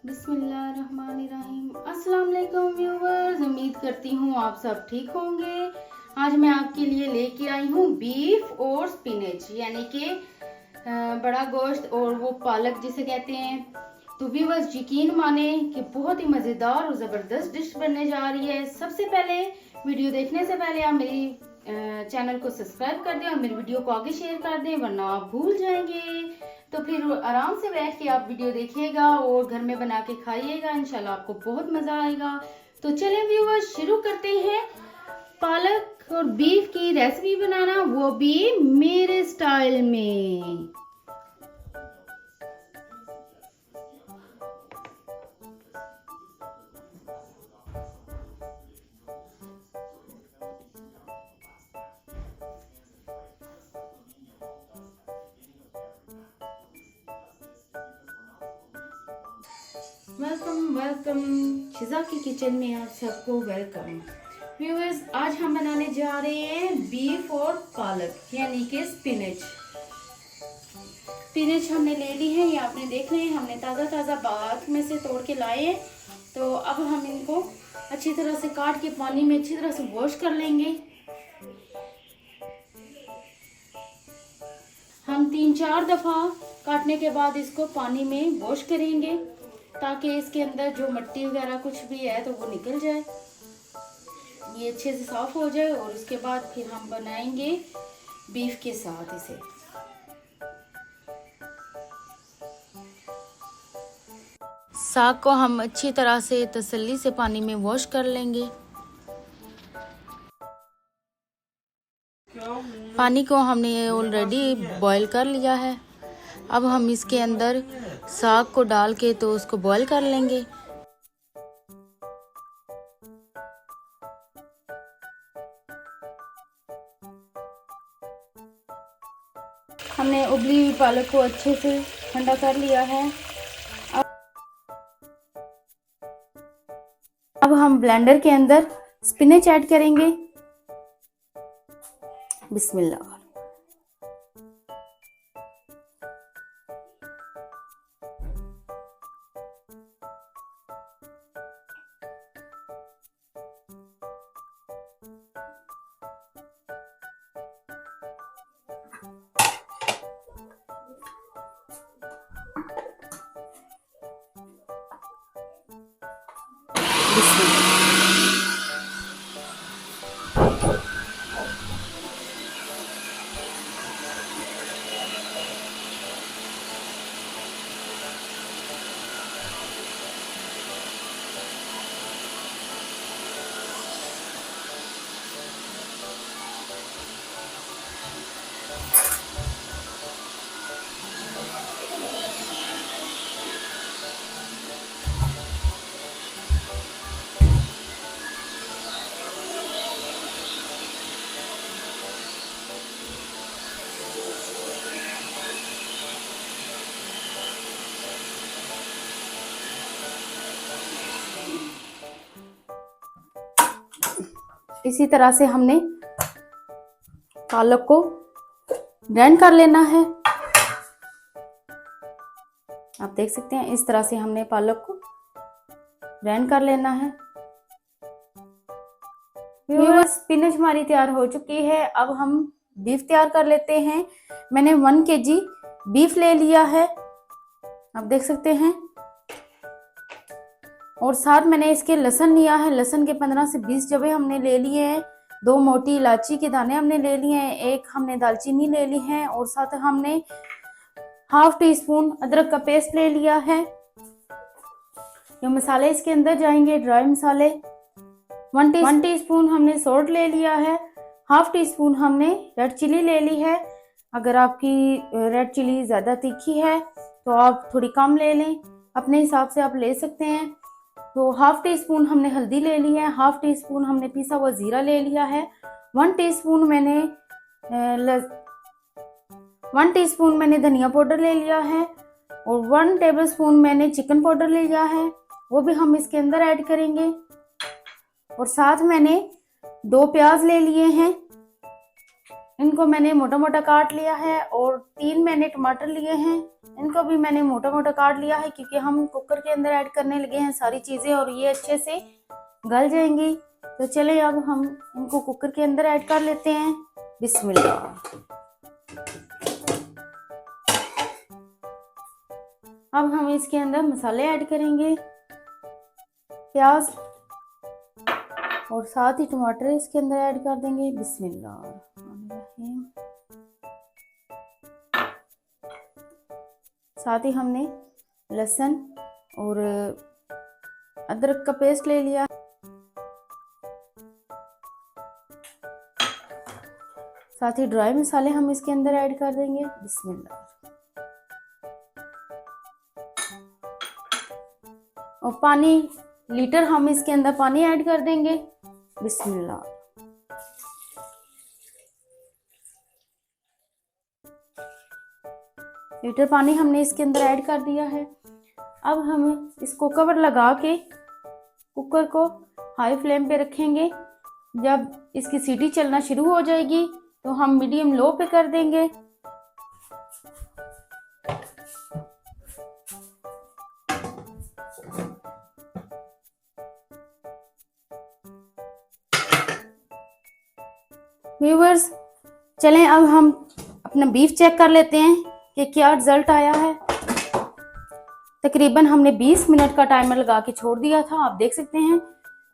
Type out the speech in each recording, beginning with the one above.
बिस्मिल्लाहिर्रहमानिर्रहीम। अस्सलाम वालेकुम व्यूवर्स, उम्मीद करती हूँ आप सब ठीक होंगे। आज मैं आपके लिए लेके आई हूँ बीफ और स्पिनच यानी कि बड़ा गोश्त और वो पालक जिसे कहते हैं। तो व्यूवर्स यकीन माने कि बहुत ही मज़ेदार और ज़बरदस्त डिश बनने जा रही है। सबसे पहले वीडियो देखने से पहले आप मेरी चैनल को सब्सक्राइब कर दें और मेरी वीडियो को आगे शेयर कर दें, वरना आप भूल जाएंगे। तो फिर आराम से बैठ के आप वीडियो देखिएगा और घर में बना के खाइएगा, इंशाल्लाह आपको बहुत मज़ा आएगा। तो चलें व्यूवर्स, शुरू करते हैं पालक और बीफ की रेसिपी बनाना, वो भी मेरे स्टाइल में। वेलकम शिजा की किचन में आप सबको वेलकम। व्यूअर्स, आज हम बनाने जा रहे हैं बीफ और पालक यानी कि स्पिनच। स्पिनच हमने ले ली है, ये आपने देख रहे हैं, हमने ताज़ा ताज़ा बाग में से तोड़ के लाए हैं। तो अब हम इनको अच्छी तरह से काट के पानी में अच्छी तरह से वॉश कर लेंगे। हम 3-4 दफ़ा काटने के बाद इसको पानी में वॉश करेंगे ताकि इसके अंदर जो मिट्टी वगैरह कुछ भी है तो वो निकल जाए, ये अच्छे से साफ हो जाए। और उसके बाद फिर हम बनाएंगे बीफ के साथ इसे। साग को हम अच्छी तरह से तसल्ली से पानी में वॉश कर लेंगे। पानी को हमने ऑलरेडी बॉईल कर लिया है। अब हम इसके अंदर साग को डाल के तो उसको बॉईल कर लेंगे। हमने उबली हुई पालक को अच्छे से ठंडा कर लिया है। अब हम ब्लेंडर के अंदर स्पिनच ऐड करेंगे। बिस्मिल्लाह। इसी तरह से हमने पालक को ग्राइंड कर लेना है। आप देख सकते हैं, इस तरह से हमने पालक को ग्राइंड कर लेना है। स्पिनच हमारी तैयार हो चुकी है। अब हम बीफ तैयार कर लेते हैं। मैंने 1 kg बीफ ले लिया है, आप देख सकते हैं। और साथ मैंने इसके लहसुन लिया है। लहसुन के 15 से 20 जबे हमने ले लिए हैं। 2 मोटी इलायची के दाने हमने ले लिए हैं। 1 हमने दालचीनी ले ली है। और साथ हमने ½ टीस्पून अदरक का पेस्ट ले लिया है। ये मसाले इसके अंदर जाएंगे, ड्राई मसाले। 1 टीस्पून हमने सॉल्ट ले लिया है। ½ टीस्पून हमने रेड चिली ले ली है। अगर आपकी रेड चिली ज़्यादा तीखी है तो आप थोड़ी कम ले लें, अपने हिसाब से आप ले सकते हैं। तो ½ टीस्पून हमने हल्दी ले ली है। ½ टीस्पून हमने पिसा हुआ जीरा ले लिया है। 1 टीस्पून मैंने धनिया पाउडर ले लिया है। और 1 टेबलस्पून मैंने चिकन पाउडर ले लिया है, वो भी हम इसके अंदर ऐड करेंगे। और साथ मैंने 2 प्याज ले लिए हैं। इनको मैंने मोटा मोटा काट लिया है और 3 मैंने टमाटर लिए हैं, इनको भी मैंने मोटा मोटा काट लिया है क्योंकि हम कुकर के अंदर ऐड करने लगे हैं सारी चीज़ें और ये अच्छे से गल जाएंगी। तो चले अब हम इनको कुकर के अंदर ऐड कर लेते हैं। बिस्मिल्लाह। अब हम इसके अंदर मसाले ऐड करेंगे, प्याज और साथ ही टमाटर इसके अंदर ऐड कर देंगे। बिस्मिल्लाह। साथ ही हमने लहसुन और अदरक का पेस्ट ले लिया। साथ ही ड्राई मसाले हम इसके अंदर ऐड कर देंगे। बिस्मिल्लाह। और पानी लीटर हम इसके अंदर पानी ऐड कर देंगे। बिस्मिल्लाह। लीटर पानी हमने इसके अंदर ऐड कर दिया है। अब हम इसको कवर लगा के कुकर को हाई फ्लेम पे रखेंगे। जब इसकी सीटी चलना शुरू हो जाएगी तो हम मीडियम लो पे कर देंगे। व्यूअर्स, चलें अब हम अपना बीफ चेक कर लेते हैं कि क्या रिजल्ट आया है। तकरीबन हमने 20 मिनट का टाइमर लगा के छोड़ दिया था। आप देख सकते हैं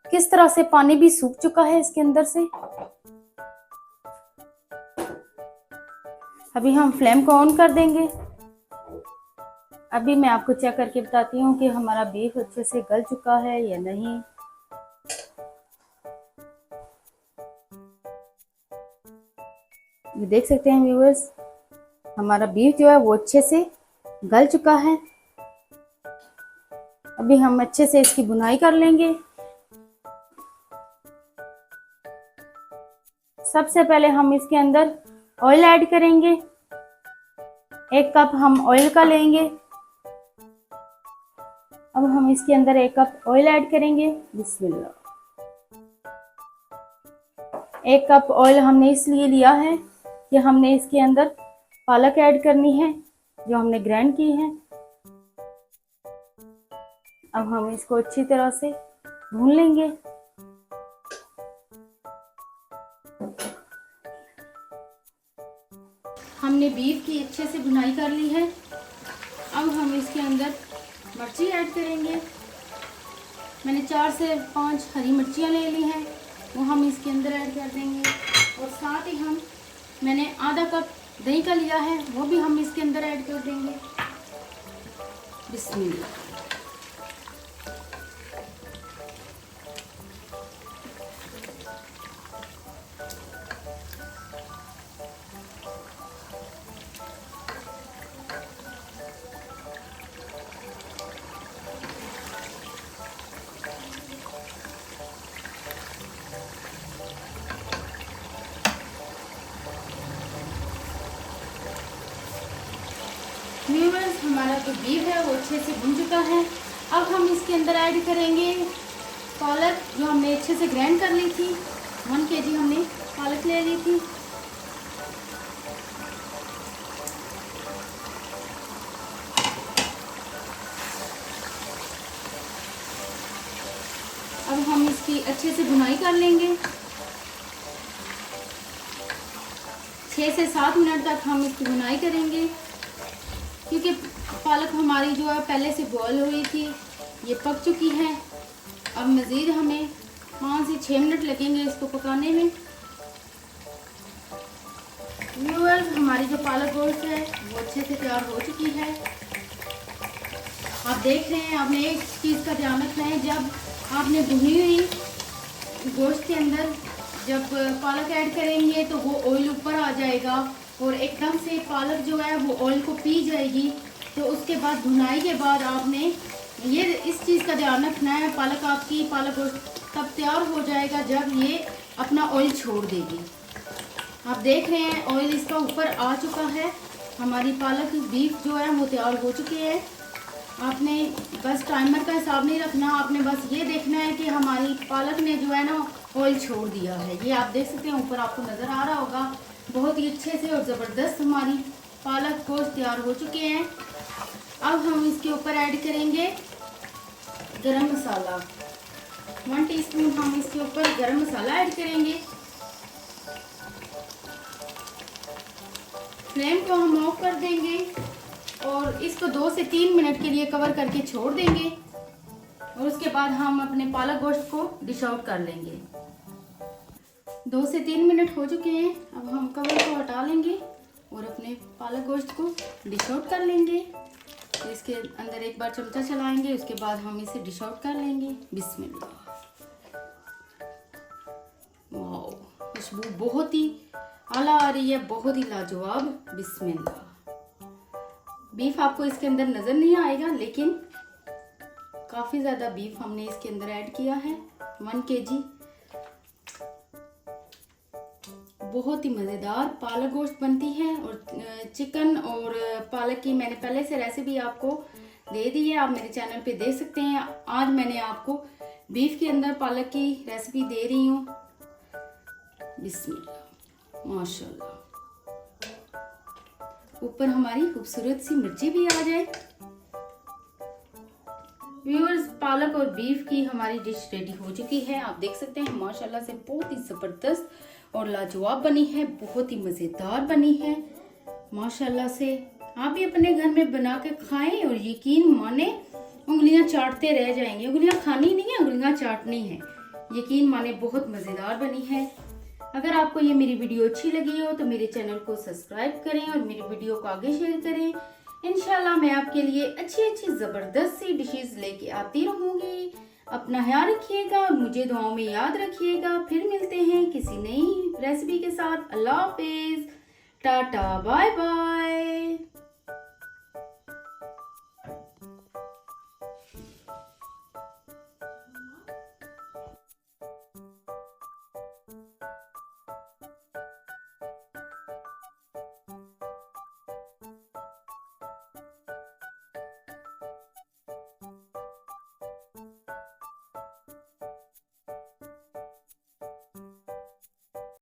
किस तरह से पानी भी सूख चुका है इसके अंदर से। अभी हम फ्लेम को ऑन कर देंगे। अभी मैं आपको चेक करके बताती हूँ कि हमारा बीफ अच्छे से गल चुका है या नहीं। ये देख सकते हैं व्यूअर्स, हमारा बीफ जो है वो अच्छे से गल चुका है। अभी हम अच्छे से इसकी भुनाई कर लेंगे। सबसे पहले हम इसके अंदर ऑयल ऐड करेंगे। 1 कप हम ऑयल का लेंगे। अब हम इसके अंदर 1 कप ऑयल ऐड करेंगे। बिस्मिल्लाह। 1 कप ऑयल हमने इसलिए लिया है कि हमने इसके अंदर पालक ऐड करनी है जो हमने ग्राइंड की है। अब हम इसको अच्छी तरह से भून लेंगे। हमने बीफ की अच्छे से भुनाई कर ली है। अब हम इसके अंदर मिर्ची ऐड करेंगे। मैंने 4 से 5 हरी मिर्चियाँ ले ली हैं, वो हम इसके अंदर ऐड कर देंगे। और साथ ही मैंने आधा कप दही का लिया है, वो भी हम इसके अंदर ऐड कर देंगे। बिस्मिल्लाह। व्यूअर्स, हमारा जो बीफ है वो अच्छे से भुन चुका है। अब हम इसके अंदर ऐड करेंगे पालक जो हमने अच्छे से ग्राइंड कर ली थी। 1 kg हमने पालक ले ली थी। अब हम इसकी अच्छे से भुनाई कर लेंगे। 6 से 7 मिनट तक हम इसकी भुनाई करेंगे क्योंकि पालक हमारी जो है पहले से बॉयल हुई थी, ये पक चुकी है। अब मज़ीद हमें 5 से 6 मिनट लगेंगे इसको पकाने में। व्यूअर्स, हमारी जो पालक गोश्त है वो अच्छे से तैयार हो चुकी है। आप देख रहे हैं, आपने एक चीज़ का ध्यान रखना है, जब आपने भुनी हुई गोश्त के अंदर जब पालक ऐड करेंगे तो वो ऑयल ऊपर आ जाएगा और एकदम से पालक जो है वो ऑयल को पी जाएगी। तो उसके बाद भुनाई के बाद आपने ये इस चीज़ का ध्यान रखना है, पालक गोश्त तब तैयार हो जाएगा जब ये अपना ऑयल छोड़ देगी। आप देख रहे हैं ऑयल इसका ऊपर आ चुका है। हमारी पालक बीफ जो है वो तैयार हो चुकी है। आपने बस टाइमर का हिसाब नहीं रखना, आपने बस ये देखना है कि हमारी पालक ने जो है ना ऑयल छोड़ दिया है। ये आप देख सकते हैं, ऊपर आपको नज़र आ रहा होगा। बहुत ही अच्छे से और ज़बरदस्त हमारी पालक गोश्त तैयार हो चुके हैं। अब हम इसके ऊपर ऐड करेंगे गरम मसाला। 1 टीस्पून हम इसके ऊपर गरम मसाला ऐड करेंगे। फ्लेम को हम ऑफ कर देंगे और इसको 2 से 3 मिनट के लिए कवर करके छोड़ देंगे और उसके बाद हम अपने पालक गोश्त को डिश आउट कर लेंगे। 2 से 3 मिनट हो चुके हैं। अब हम कवर को हटा लेंगे और अपने पालक गोश्त को डिश आउट कर लेंगे। तो इसके अंदर एक बार चमचा चलाएंगे, उसके बाद हम इसे डिश आउट कर लेंगे। बिस्मिल्लाह। वाओ, खुशबू बहुत ही आला आ रही है, बहुत ही लाजवाब। बिस्मिल्लाह। बीफ आपको इसके अंदर नजर नहीं आएगा, लेकिन काफी ज्यादा बीफ हमने इसके अंदर ऐड किया है। 1 kg। बहुत ही मज़ेदार पालक गोश्त बनती है और चिकन और पालक की मैंने पहले से रेसिपी आपको दे दी है, आप मेरे चैनल पे देख सकते हैं। आज मैंने आपको बीफ के अंदर पालक की रेसिपी दे रही हूँ। बिस्मिल्लाह, माशाल्लाह। ऊपर हमारी खूबसूरत सी मिर्ची भी आ जाए। व्यूअर्स, पालक और बीफ की हमारी डिश रेडी हो चुकी है। आप देख सकते हैं माशाल्लाह से बहुत ही ज़बरदस्त और लाजवाब बनी है, बहुत ही मज़ेदार बनी है माशाल्लाह से। आप भी अपने घर में बना के खाएं और यकीन माने उंगलियां चाटते रह जाएंगे। उंगलियां खानी नहीं है, उंगलियां चाटनी है। यकीन माने बहुत मज़ेदार बनी है। अगर आपको ये मेरी वीडियो अच्छी लगी हो तो मेरे चैनल को सब्सक्राइब करें और मेरी वीडियो को आगे शेयर करें। इंशाल्लाह मैं आपके लिए अच्छी अच्छी ज़बरदस्त सी डिशेस लेके आती रहूँगी। अपना ख्याल रखिएगा और मुझे दुआओं में याद रखिएगा। फिर मिलते हैं किसी नई रेसिपी के साथ। अल्लाह हाफिज, टाटा, बाय बाय।